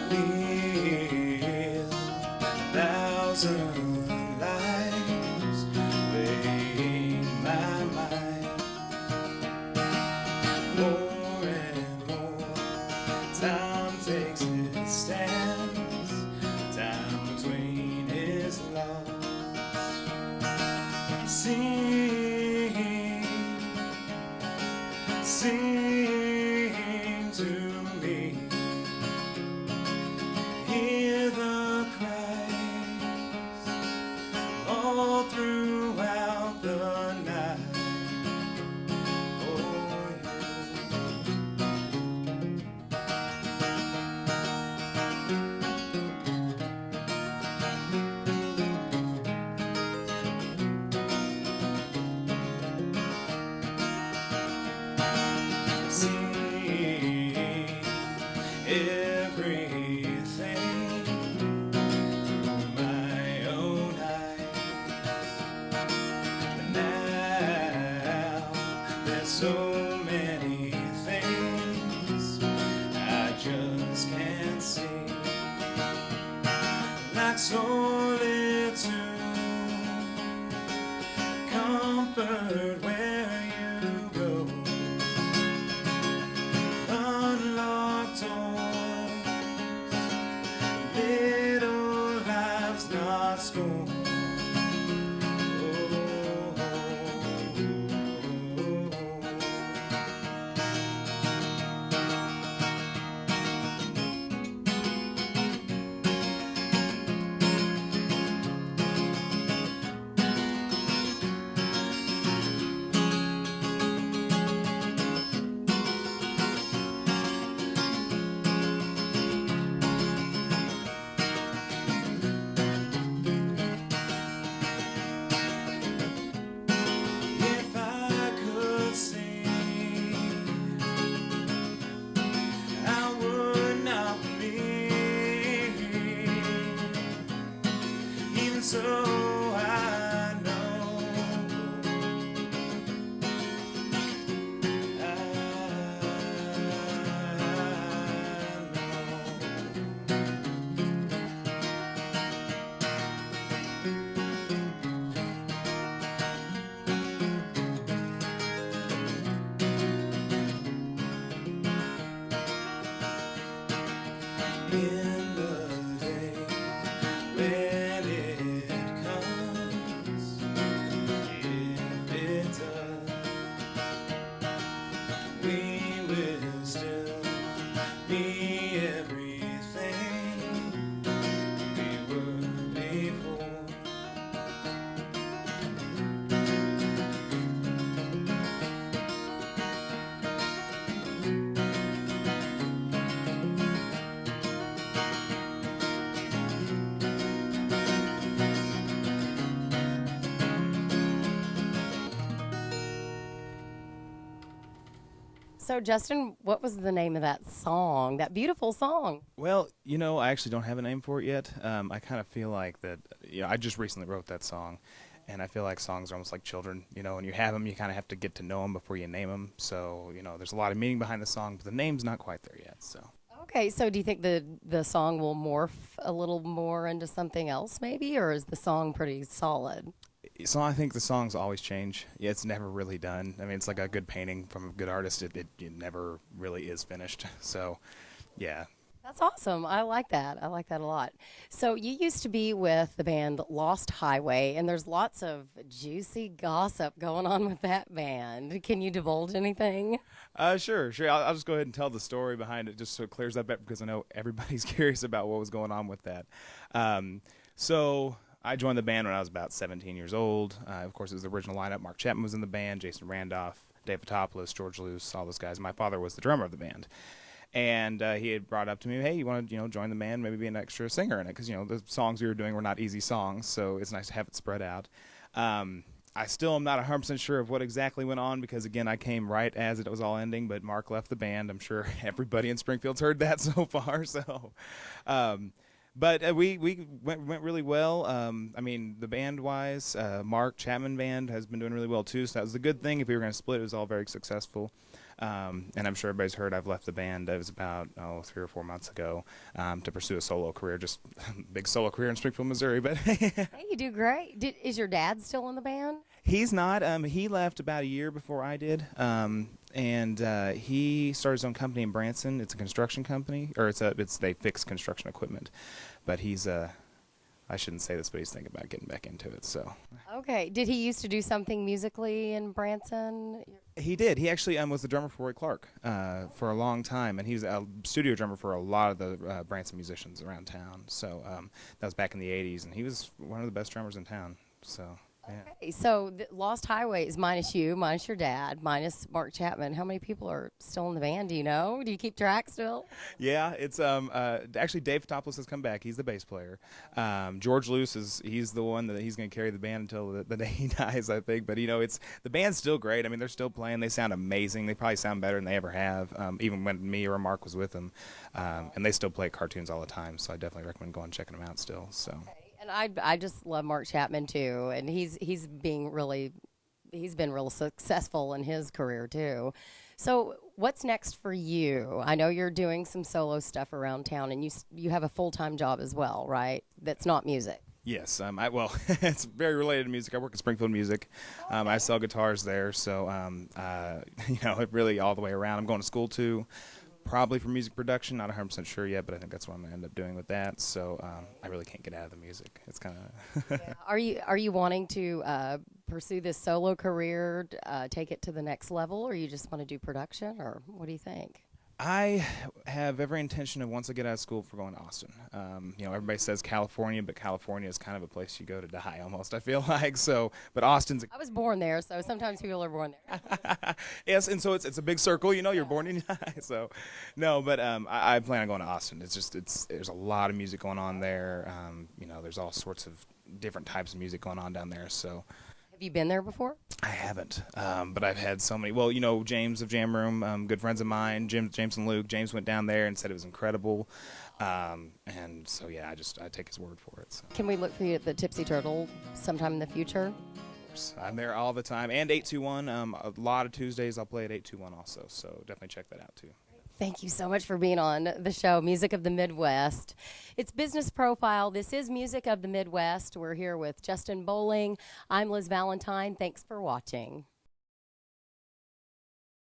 Feel thousand lives weighing my mind. More and more time takes its stance. Time between is lost. Sing, sing to me. Hear the cries all throughout the night for you. See everything through my own eyes, but now there's so many things I just can't see, like solitude, comfort where you go, unlocked doors, little lives not scorned. If I could sing, I would not believe. Even so, I know, I in the day when it comes, if it does, we will still be everything we were before. So, Justin, what was the name of that song, that beautiful song? Well, I actually don't have a name for it yet. I kind of feel like that, I just recently wrote that song, and I feel like songs are almost like children. When you have them, you kind of have to get to know them before you name them. So, there's a lot of meaning behind the song, but the name's not quite there yet, so. Okay, so do you think the song will morph a little more into something else, maybe, or is the song pretty solid? So I think the songs always change. Yeah, it's never really done. I mean, it's like a good painting from a good artist. It never really is finished. So, yeah. That's awesome. I like that. I like that a lot. So you used to be with the band Lost Highway, and there's lots of juicy gossip going on with that band. Can you divulge anything? Sure. I'll just go ahead and tell the story behind it just so it clears up, because I know everybody's curious about what was going on with that. So I joined the band when I was about 17 years old. Of course, it was the original lineup. Mark Chapman was in the band, Jason Randolph, Dave Fotopoulos, George Luce, all those guys. My father was the drummer of the band. And he had brought up to me, hey, you want to join the band, maybe be an extra singer in it, because the songs we were doing were not easy songs, so it's nice to have it spread out. I still am not 100% sure of what exactly went on because, again, I came right as it was all ending, but Mark left the band. I'm sure everybody in Springfield's heard that so far. So, but we went really well. I mean, the band-wise, Mark Chapman Band has been doing really well, too, so that was the good thing. If we were going to split, it was all very successful. And I'm sure everybody's heard I've left the band. It was about 3 or 4 months ago to pursue a solo career, just big solo career in Springfield, Missouri. But Hey, you do great. Is your dad still in the band? he's not. He left about a year before I did, and he started his own company in Branson. It's a construction company, or they fix construction equipment. But he's I shouldn't say this, but he's thinking about getting back into it. So Okay. Did he used to do something musically in Branson? he did. He actually was the drummer for Roy Clark for a long time, and he was a studio drummer for a lot of the Branson musicians around town. So that was back in the '80s, and he was one of the best drummers in town. So. Yeah. Okay, so the Lost Highway is minus you, minus your dad, minus Mark Chapman. How many people are still in the band? Do you know? Do you keep track still? Yeah, it's actually Dave Topoulos has come back. He's the bass player. George Luce he's the one that he's going to carry the band until the day he dies, I think. But it's the band's still great. I mean, they're still playing. They sound amazing. They probably sound better than they ever have, even when me or Mark was with them. And they still play cartoons all the time. So I definitely recommend going and checking them out still. So. And I just love Mark Chapman too, and he's been real successful in his career too. So what's next for you? I know you're doing some solo stuff around town, and you have a full-time job as well, right? That's not music. Yes, well, it's very related to music. I work at Springfield Music. I sell guitars there, so it really all the way around. I'm going to school too. Probably for music production, not 100% sure yet, but I think that's what I'm going to end up doing with that. So I really can't get out of the music. It's kind of. Are you wanting to pursue this solo career, take it to the next level, or you just want to do production, or what do you think? I have every intention of once I get out of school for going to Austin. Everybody says California, but California is kind of a place you go to die almost, I feel like. So, but Austin's. I was born there, so sometimes people are born there. Yes, and so it's a big circle, you're born in. So, no, but I plan on going to Austin. There's a lot of music going on there. There's all sorts of different types of music going on down there. So. Have you been there before? I haven't, but I've had so many. Well, James of Jam Room, good friends of mine, James and Luke. James went down there and said it was incredible, and so yeah, I take his word for it. So. Can we look for you at the Tipsy Turtle sometime in the future? Of course, I'm there all the time, and 821. A lot of Tuesdays I'll play at 821 also, so definitely check that out too. Thank you so much for being on the show, Music of the Midwest. It's Business Profile. This is Music of the Midwest. We're here with Justin Bowling. I'm Liz Valentine. Thanks for watching.